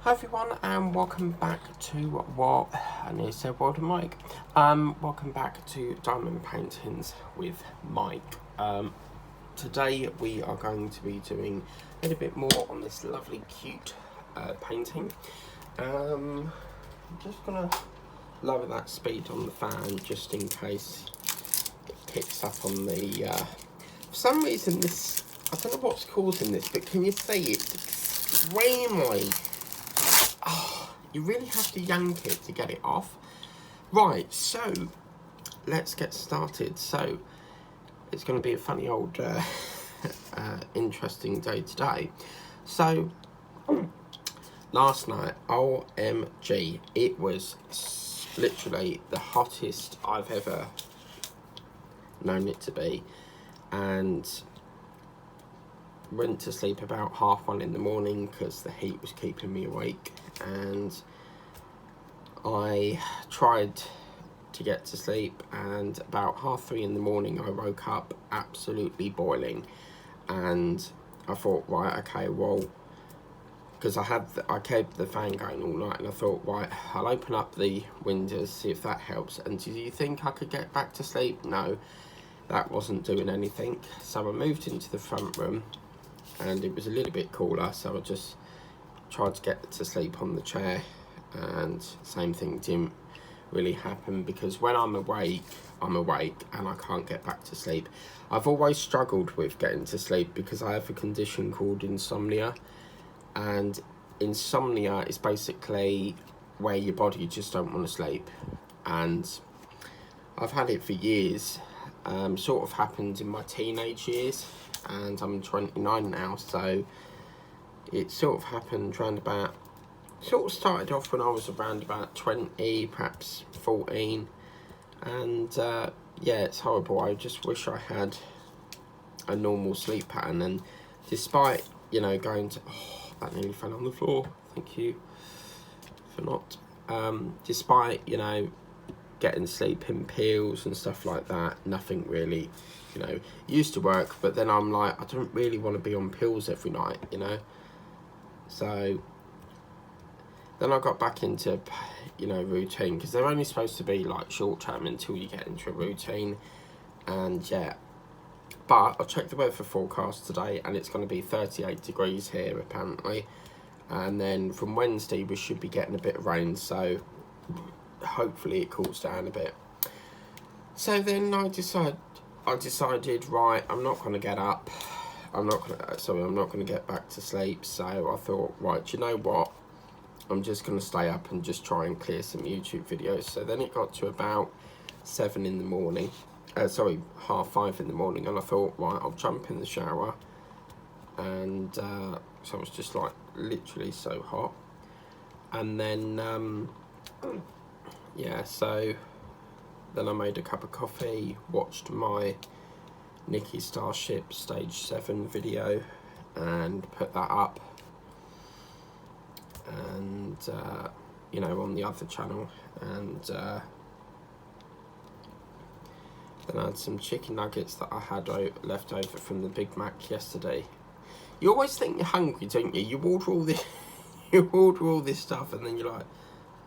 Hi everyone, and welcome back to what I nearly said World of Mike. Welcome back to Diamond Paintings with Mike. Today we are going to be doing a little bit more on this lovely, cute painting. I'm just gonna lower that speed on the fan just in case it picks up on the. For some reason, this I don't know what's causing this, but can you see it's extremely. Oh, you really have to yank it to get it off. Right, so let's get started. So it's going to be a funny old interesting day today. So last night, OMG, it was literally the hottest I've ever known it to be, and went to sleep about 1:30 in the morning because the heat was keeping me awake, and I tried to get to sleep, and about 3:30 in the morning I woke up absolutely boiling, and I thought, right, okay, well, because I kept the fan going all night, and I thought, right, I'll open up the windows, see if that helps. And do you think I could get back to sleep? No, that wasn't doing anything. So I moved into the front room, and it was a little bit cooler, so I just tried to get to sleep on the chair, and same thing didn't really happen, because when I'm awake and I can't get back to sleep. I've always struggled with getting to sleep because I have a condition called insomnia, and insomnia is basically where your body just don't want to sleep, and I've had it for years. Sort of happened in my teenage years, and I'm 29 now, so it sort of happened sort of started off when I was around about 20, perhaps 14, and yeah, it's horrible. I just wish I had a normal sleep pattern, and despite, going to, that nearly fell on the floor, thank you for not, despite, getting sleeping pills and stuff like that, nothing really, used to work. But then I'm like, I don't really want to be on pills every night, so then I got back into, routine, because they're only supposed to be like short term until you get into a routine. And yeah, but I checked the weather forecast today, and it's going to be 38 degrees here apparently, and then from Wednesday we should be getting a bit of rain, so hopefully it cools down a bit. So then I decided, right, I'm not going to get up, I'm not going to get back to sleep. So I thought, right, do you know what, I'm just going to stay up and just try and clear some YouTube videos. So then it got to about 7 in the morning, 5:30 in the morning, and I thought, right, I'll jump in the shower, and so it was just like literally so hot. And then yeah, so then I made a cup of coffee, watched my Nikki Starship Stage 7 video, and put that up, and on the other channel, and then I had some chicken nuggets that I had left over from the Big Mac yesterday. You always think you're hungry, don't you? You order all this, stuff, and then you're like,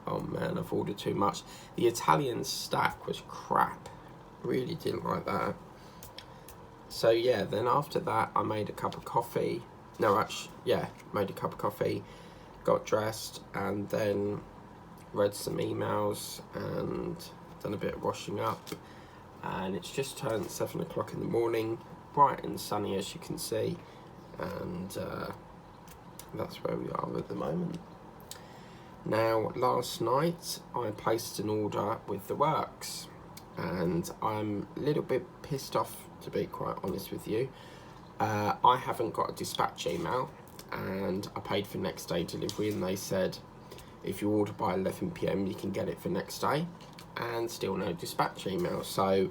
oh man, I've ordered too much. The Italian stack was crap. Really didn't like that. So yeah, then after that I made a cup of coffee. Made a cup of coffee, got dressed, and then read some emails and done a bit of washing up. And it's just turned 7 o'clock in the morning, bright and sunny as you can see, and that's where we are at the moment. Now, last night I placed an order with the works, and I'm a little bit pissed off, to be quite honest with you. I haven't got a dispatch email, and I paid for next day delivery, and they said if you order by 11 PM you can get it for next day, and still no dispatch email. So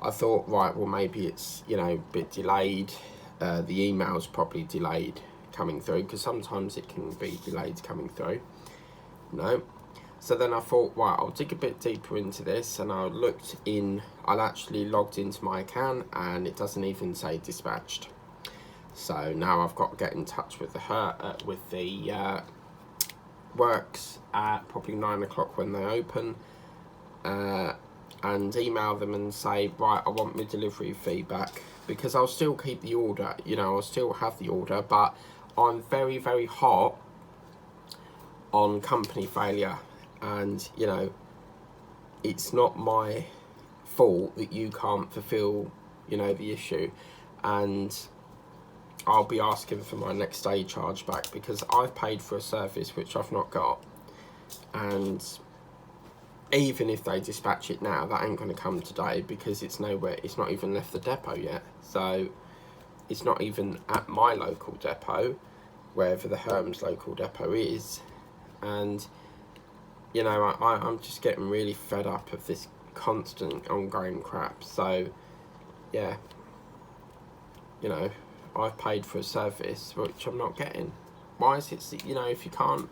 I thought, right, well, maybe it's a bit delayed, the email's probably delayed coming through, because sometimes it can be delayed coming through. No. So then I thought, right, I'll dig a bit deeper into this, and I actually logged into my account, and it doesn't even say dispatched. So now I've got to get in touch with the works at probably 9 o'clock when they open, and email them and say, right, I want my delivery feedback, because I'll still keep the order, you know, I'll still have the order, but I'm very, very hot on company failure, and, you know, it's not my fault that you can't fulfill, you know, the issue, and I'll be asking for my next day charge back, because I've paid for a service which I've not got, and even if they dispatch it now, that ain't going to come today, because it's nowhere, it's not even left the depot yet, so it's not even at my local depot, wherever the Herms local depot is, and, you know, I'm just getting really fed up of this constant ongoing crap. So yeah, you know, I've paid for a service which I'm not getting. Why is it, you know, if you can't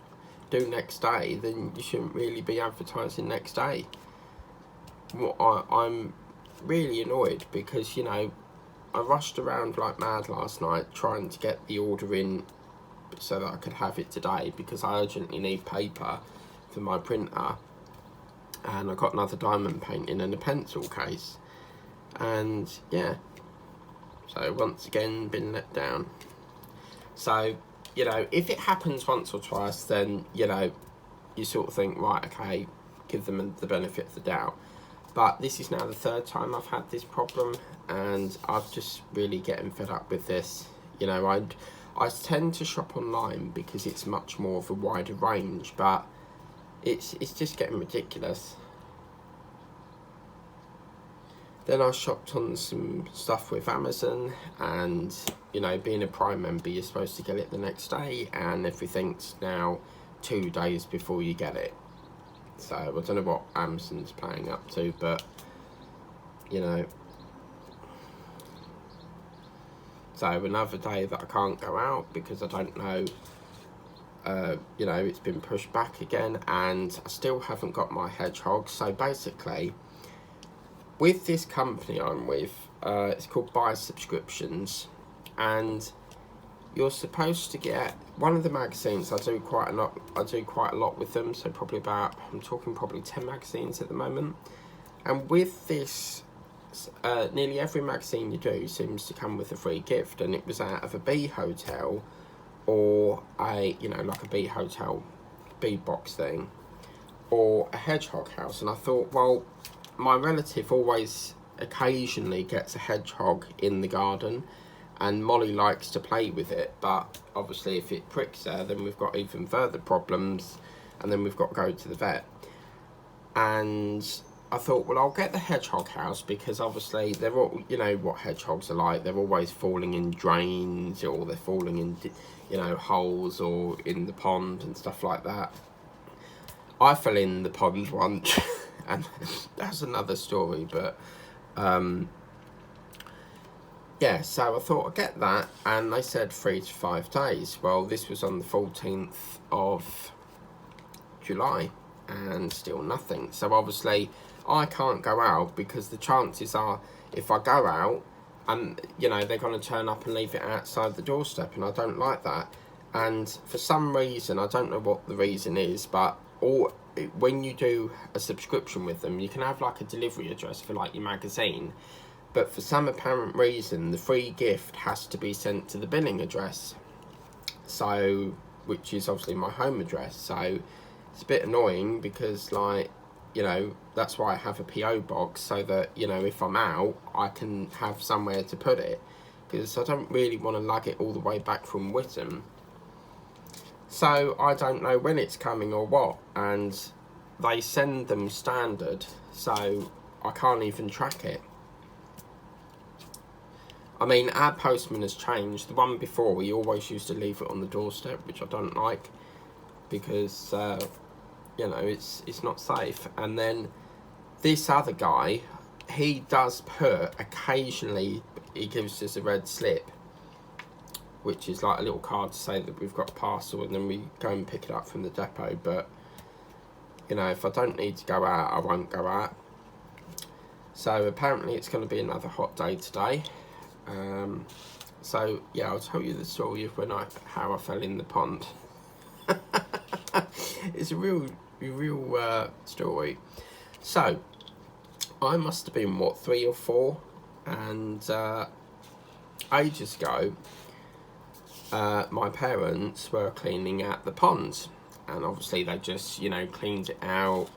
do next day, then you shouldn't really be advertising next day. I'm really annoyed, because, you know, I rushed around like mad last night trying to get the order in so that I could have it today, because I urgently need paper for my printer, and I got another diamond painting and a pencil case, and yeah, so once again been let down. So, you know, if it happens once or twice, then, you know, you sort of think, right, okay, give them the benefit of the doubt. But this is now the third time I've had this problem, and I'm just really getting fed up with this. You know, I tend to shop online because it's much more of a wider range, but it's just getting ridiculous. Then I shopped on some stuff with Amazon, and, you know, being a Prime member, you're supposed to get it the next day, and everything's now 2 days before you get it. So I don't know what Amazon's playing up to, but, you know. So another day that I can't go out because I don't know, you know, it's been pushed back again, and I still haven't got my hedgehog. So basically, with this company I'm with, it's called Buy Subscriptions, and you're supposed to get one of the magazines. I do quite a lot with them, so probably about, I'm talking probably 10 magazines at the moment. And with this, nearly every magazine you do seems to come with a free gift, and it was out of a bee hotel, or a, you know, like a bee hotel, bee box thing, or a hedgehog house. And I thought, well, my relative always occasionally gets a hedgehog in the garden, and Molly likes to play with it, but obviously if it pricks her, then we've got even further problems, and then we've got to go to the vet. And I thought, well, I'll get the hedgehog house, because obviously they're all, you know what hedgehogs are like, they're always falling in drains, or they're falling in, you know, holes, or in the pond and stuff like that. I fell in the pond once, and that's another story, but yeah, so I thought I'd get that, and they said 3 to 5 days. Well, this was on the 14th of July, and still nothing. So obviously I can't go out, because the chances are, if I go out, and, you know, they're going to turn up and leave it outside the doorstep, and I don't like that. And for some reason, I don't know what the reason is, but when you do a subscription with them, you can have like a delivery address for like your magazine, but for some apparent reason, the free gift has to be sent to the billing address, so, which is obviously my home address. So it's a bit annoying, because, like, you know, that's why I have a PO box, so that, you know, if I'm out, I can have somewhere to put it, because I don't really want to lug it all the way back from Witham. So I don't know when it's coming or what, and they send them standard, so I can't even track it. I mean, our postman has changed. The one before, we always used to leave it on the doorstep, which I don't like, because, you know, it's not safe. And then this other guy, he does put, occasionally, he gives us a red slip, which is like a little card to say that we've got a parcel, and then we go and pick it up from the depot. But, you know, if I don't need to go out, I won't go out. So apparently it's going to be another hot day today. So yeah, I'll tell you the story of how I fell in the pond. It's a real story. So I must have been, what, 3 or 4, and ages ago, my parents were cleaning out the ponds, and obviously they just, cleaned it out,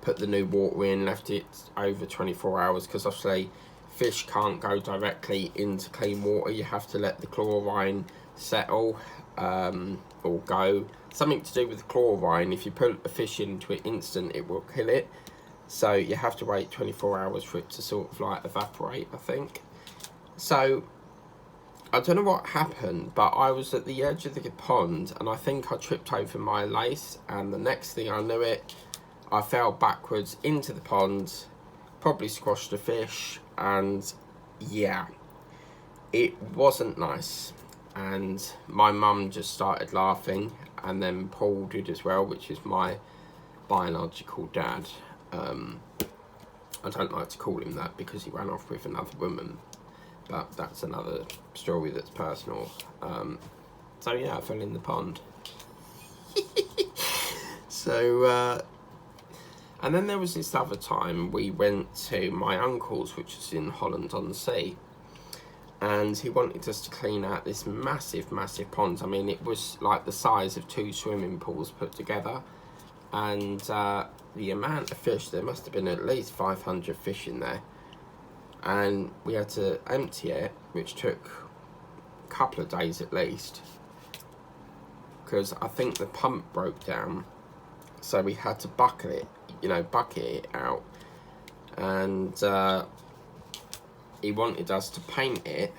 put the new water in, left it over 24 hours, because obviously fish can't go directly into clean water. You have to let the chlorine settle, or go. Something to do with the chlorine. If you put a fish into it instant, it will kill it. So you have to wait 24 hours for it to sort of like evaporate, I think. So I don't know what happened, but I was at the edge of the pond, and I think I tripped over my lace, and the next thing I knew it, I fell backwards into the pond, probably squashed a fish, and yeah, it wasn't nice. And my mum just started laughing, and then Paul did as well, which is my biological dad. I don't like to call him that because he ran off with another woman, but that's another story that's personal. So yeah, I fell in the pond. So, and then there was this other time we went to my uncle's, which is in Holland on the Sea, and he wanted us to clean out this massive pond. I mean, it was like the size of 2 swimming pools put together, and the amount of fish, there must have been at least 500 fish in there, and we had to empty it, which took a couple of days at least, because I think the pump broke down, so we had to bucket it out, and he wanted us to paint it.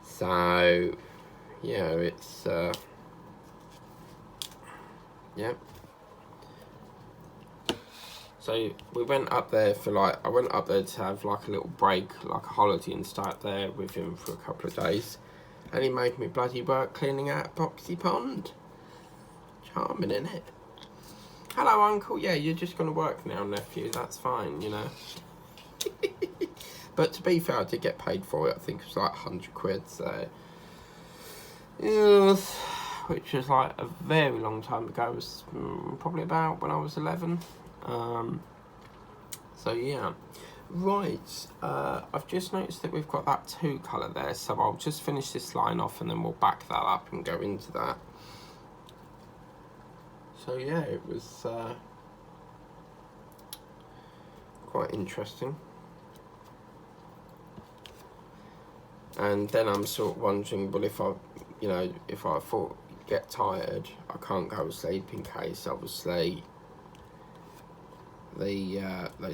So yeah, it's yeah. So we went up there for I went up there to have like a little break, like a holiday, and stay up there with him for a couple of days, and he made me bloody work cleaning out Boxy Pond. Charming, innit? Hello, Uncle. Yeah, you're just going to work now, nephew. That's fine, But to be fair, I did get paid for it. I think it was like 100 quid, so yeah, which was like a very long time ago. It was probably about when I was 11. So yeah, right. I've just noticed that we've got that 2 colour there, so I'll just finish this line off and then we'll back that up and go into that. So yeah, it was quite interesting. And then I'm sort of wondering, well, if I thought get tired, I can't go to sleep in case obviously they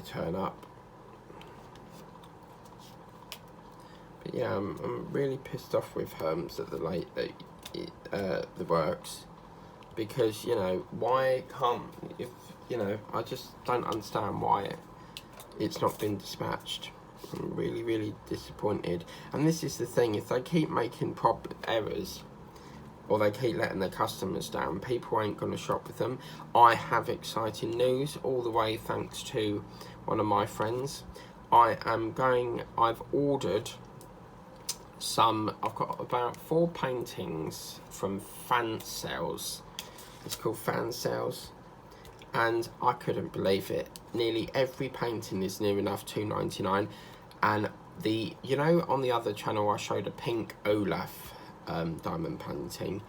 turn up. But yeah, I'm really pissed off with Herms at the works, because why can't, if I just don't understand why it's not been dispatched. I'm really disappointed. And this is the thing, if they keep making errors, or they keep letting their customers down, people ain't going to shop with them. I have exciting news, all the way thanks to one of my friends. I've ordered I've got about 4 paintings from Fan Sales. It's called Fan Sales, and I couldn't believe it. Nearly every painting is near enough £2.99, and on the other channel I showed a pink Olaf diamond painting.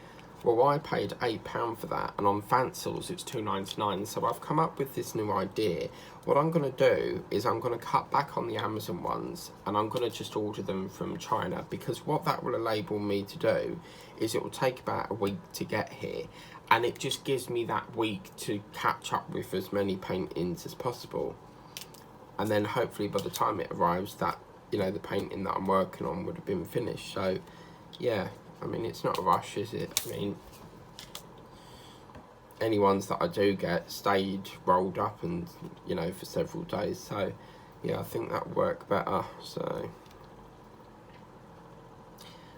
Well, I paid £8 for that, and on Fansels it's £2.99. So I've come up with this new idea. What I'm going to do is I'm going to cut back on the Amazon ones, and I'm going to just order them from China, because what that will enable me to do is it will take about a week to get here, and it just gives me that week to catch up with as many paintings as possible. And then hopefully by the time it arrives, that the painting that I'm working on would have been finished. So yeah, I mean, it's not a rush, is it? I mean, any ones that I do get stayed rolled up and for several days. So yeah, I think that would work better. So,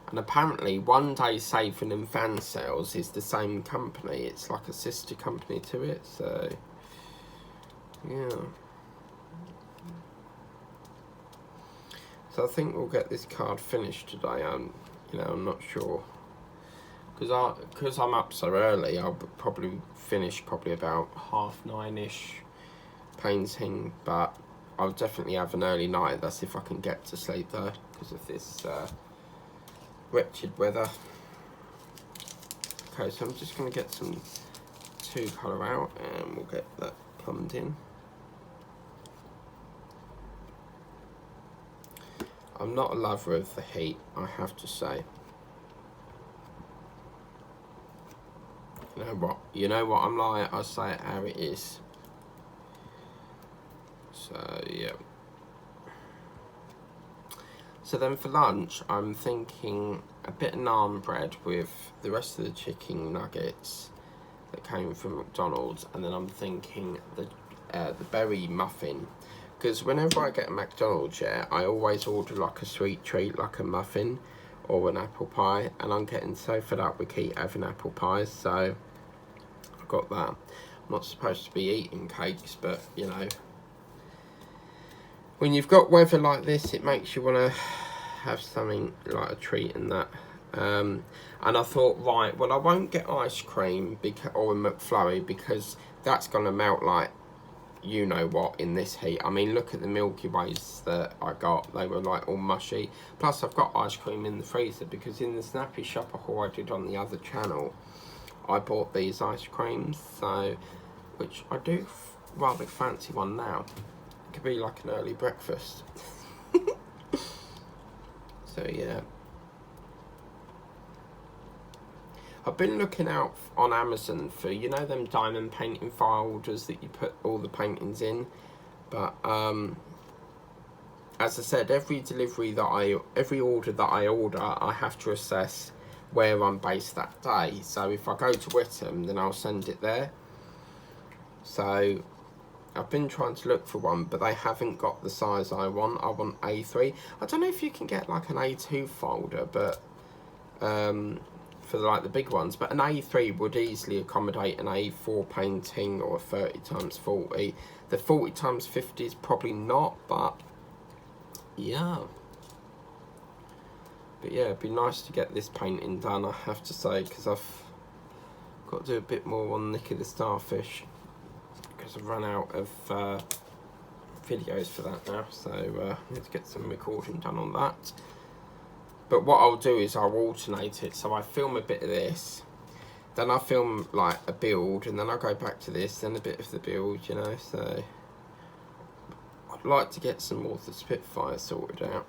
and apparently One Day Saving and Fan Sales is the same company. It's like a sister company to it. So yeah. So I think we'll get this card finished today. I'm not sure. because I'm up so early, I'll probably finish about 9:30ish painting, but I'll definitely have an early night. That's if I can get to sleep though, because of this wretched weather. Okay, so I'm just going to get some 2 colour out, and we'll get that plumbed in. I'm not a lover of the heat, I have to say. You know what I'm like, I say it how it is. So yeah. So then for lunch, I'm thinking a bit of naan bread with the rest of the chicken nuggets that came from McDonald's, and then I'm thinking the berry muffin, because whenever I get a McDonald's, yeah, I always order like a sweet treat, like a muffin or an apple pie, and I'm getting so fed up with keep having apple pies, so I got that. I'm not supposed to be eating cakes, but you know, when you've got weather like this, it makes you want to have something like a treat in that. And I thought, right, well, I won't get ice cream or a McFlurry, because that's going to melt like you know what in this heat. I mean, look at the Milky Ways that I got. They were like all mushy. Plus, I've got ice cream in the freezer, because in the Snappy Shop haul I did on the other channel, I bought these ice creams, so which I do rather fancy one now. It could be like an early breakfast. So yeah, I've been looking out on Amazon for, you know, them diamond painting file holders that you put all the paintings in, but as I said, every order that I order, I have to assess where I'm based that day. So if I go to Whittam, then I'll send it there. So I've been trying to look for one, but they haven't got the size I want. I want A3. I don't know if you can get like an A2 folder, but for like the big ones, but an A3 would easily accommodate an A4 painting or a 30x40. The 40x50 is probably not, but yeah. But yeah, it'd be nice to get this painting done, I have to say, because I've got to do a bit more on Nicky the Starfish, because I've run out of videos for that now, so I need to get some recording done on that. But what I'll do is I'll alternate it, so I film a bit of this, then I film like a build, and then I go back to this, then a bit of the build, you know. So I'd like to get some more of the Spitfire sorted out.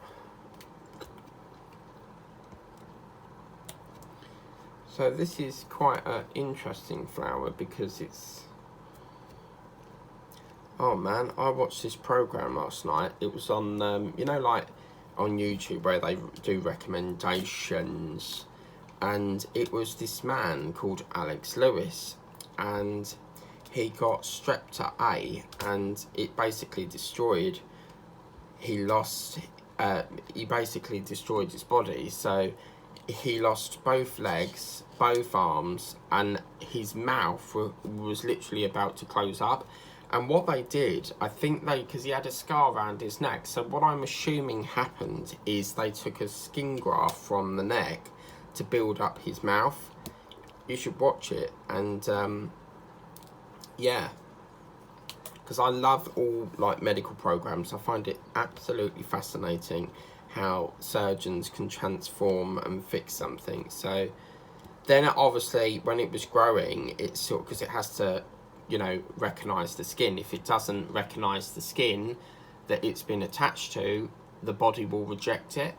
So this is quite an interesting flower, because it's, oh man, I watched this program last night. It was on, you know, like on YouTube where they do recommendations, and it was this man called Alex Lewis, and he got strep A, and it basically destroyed, he basically destroyed his body. So he lost both legs, both arms, and his mouth was literally about to close up. And what they did, I think because he had a scar around his neck, so what I'm assuming happened is they took a skin graft from the neck to build up his mouth. You should watch it, and yeah, because I love all like medical programs. I find it absolutely fascinating how surgeons can transform and fix something. So then obviously when it was growing, it's sort of, because it has to, you know, recognise the skin. If it doesn't recognise the skin that it's been attached to, the body will reject it.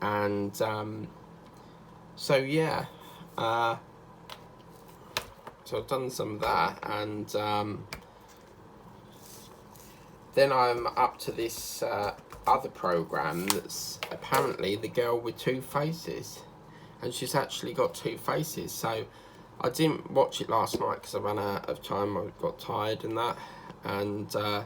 And so yeah, so I've done some of that, and then I'm up to this other program that's apparently the girl with 2 faces, and she's actually got 2 faces. So I didn't watch it last night because I ran out of time. I got tired and that, and I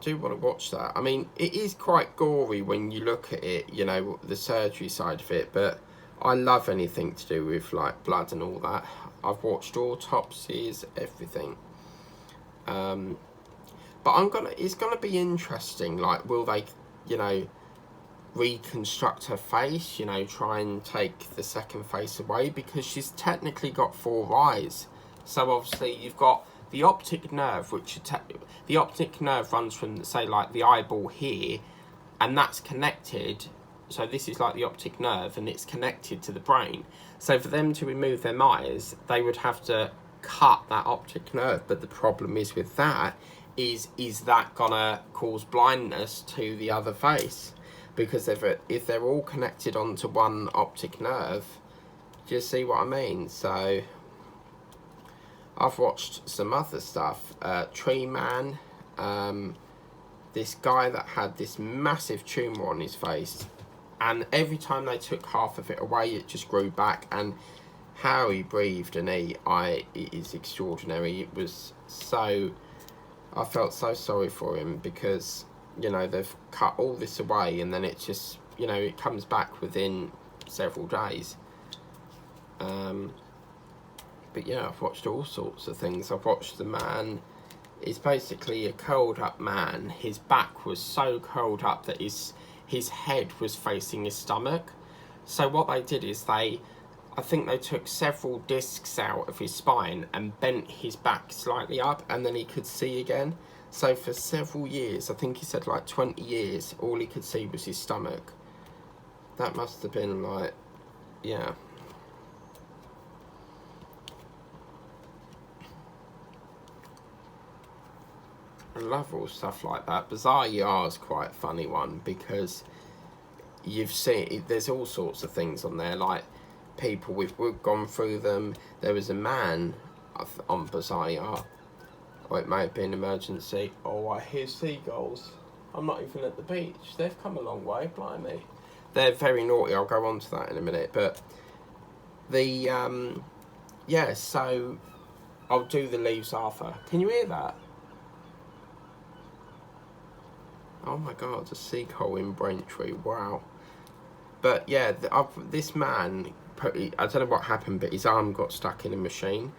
do want to watch that. I mean, it is quite gory when you look at it, you know, the surgery side of it, but I love anything to do with like blood and all that. I've watched autopsies, everything. But it's gonna be interesting. Like, will they, you know, reconstruct her face, you know, try and take the second face away, because she's technically got 4 eyes. So obviously you've got the optic nerve, which the optic nerve runs from, say, like the eyeball here, and that's connected. So this is like the optic nerve, and it's connected to the brain. So for them to remove their eyes, they would have to cut that optic nerve. But the problem is with that is that gonna cause blindness to the other face? Because if they're all connected onto one optic nerve, do you see what I mean? So I've watched some other stuff. Tree Man, this guy that had this massive tumour on his face, and every time they took half of it away, it just grew back. And how he breathed and it is extraordinary. It was so, I felt so sorry for him, because, you know, they've cut all this away, and then it just, you know, it comes back within several days. But yeah, I've watched all sorts of things. I've watched the man, he's basically a curled up man. His back was so curled up that his head was facing his stomach. So what they did is I think they took several discs out of his spine and bent his back slightly up, and then he could see again. So for several years, I think he said like 20 years, all he could see was his stomach. That must have been like, yeah. I love all stuff like that. Bizarre Yar's quite a funny one, because you've seen, there's all sorts of things on there, like people, we've gone through them. There was a man on Bizarre Yar, or it may have been Emergency. Oh, I hear seagulls. I'm not even at the beach. They've come a long way, blimey. They're very naughty. I'll go on to that in a minute. But the, yeah, so I'll do the leaves Arthur. Can you hear that? Oh my God, a seagull in Braintree, wow. But yeah, this man, I don't know what happened, but his arm got stuck in a machine,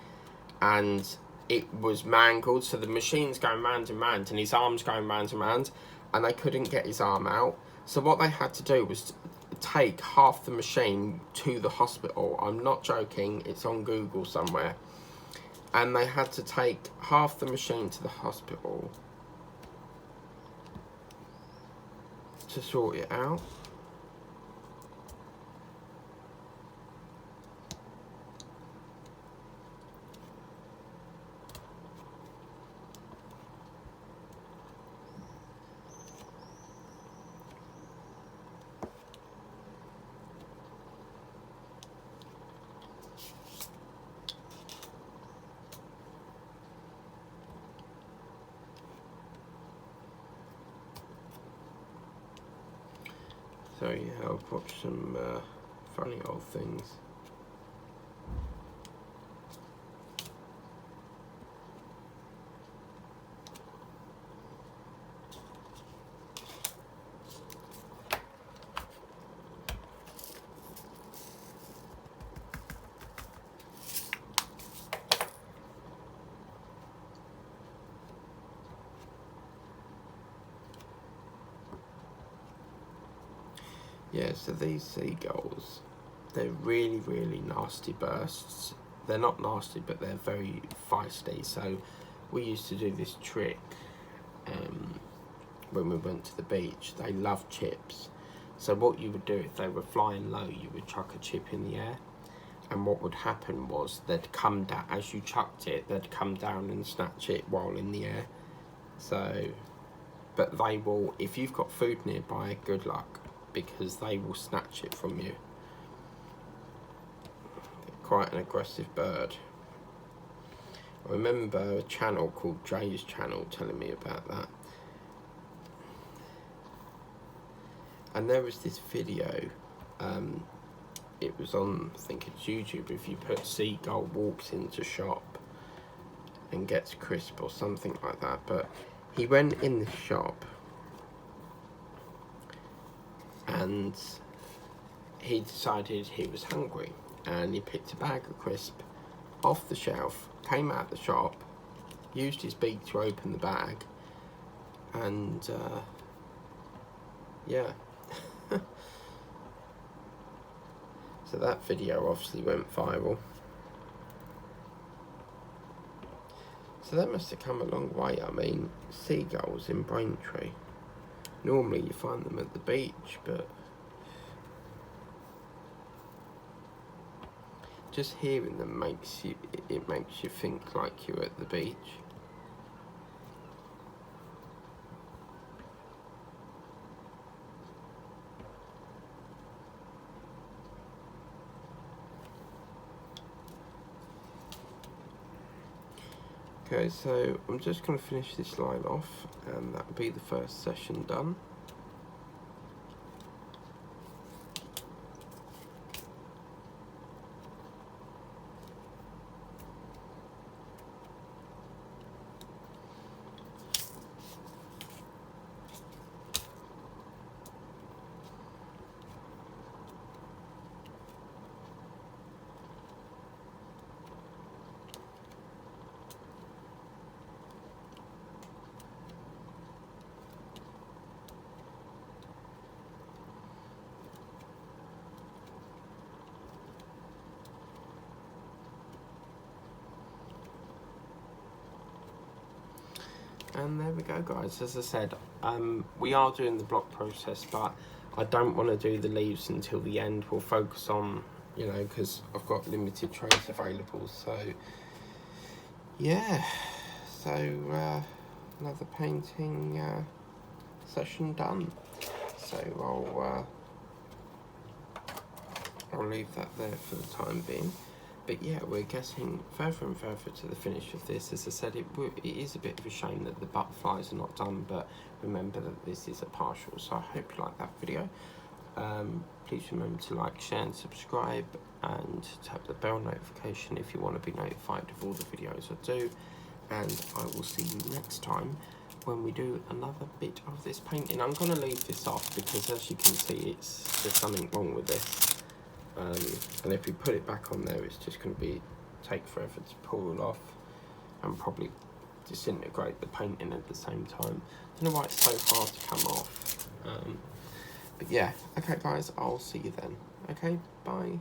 and it was mangled, so the machine's going round and round, and his arm's going round and round, and they couldn't get his arm out. So what they had to do was take half the machine to the hospital. I'm not joking, it's on Google somewhere. And they had to take half the machine to the hospital to sort it out. So yeah, I'll watch some funny old things. Yeah, so these seagulls, they're really, really nasty bursts. They're not nasty, but they're very feisty. So we used to do this trick when we went to the beach. They love chips. So what you would do, if they were flying low, you would chuck a chip in the air. And what would happen was they'd come down, as you chucked it, they'd come down and snatch it while in the air. So, but they will, if you've got food nearby, good luck, because they will snatch it from you. They're quite an aggressive bird. I remember a channel called Jay's Channel telling me about that. And there was this video, it was on, I think it's YouTube, if you put seagull walks into shop and gets crisp or something like that. But he went in the shop and he decided he was hungry, and he picked a bag of crisp off the shelf, came out the shop, used his beak to open the bag, and yeah, So that video obviously went viral. So that must have come a long way. I mean, seagulls in Braintree. Normally you find them at the beach, but just hearing them makes you think like you're at the beach. Okay, so I'm just going to finish this line off, and that'll be the first session done. And there we go, guys. As I said, we are doing the block process, but I don't want to do the leaves until the end. We'll focus on, you know, because I've got limited trays available. So yeah, so another painting session done. So I'll leave that there for the time being. But yeah, we're getting further and further to the finish of this. As I said, it is a bit of a shame that the butterflies are not done, but remember that this is a partial. So I hope you like that video. Please remember to like, share and subscribe, and tap the bell notification if you want to be notified of all the videos I do. And I will see you next time when we do another bit of this painting. I'm going to leave this off because, as you can see, there's something wrong with this. And if we put it back on there, it's just going to take forever to pull off and probably disintegrate the painting at the same time. I don't know why it's so hard to come off. But yeah, okay guys, I'll see you then. Okay, bye.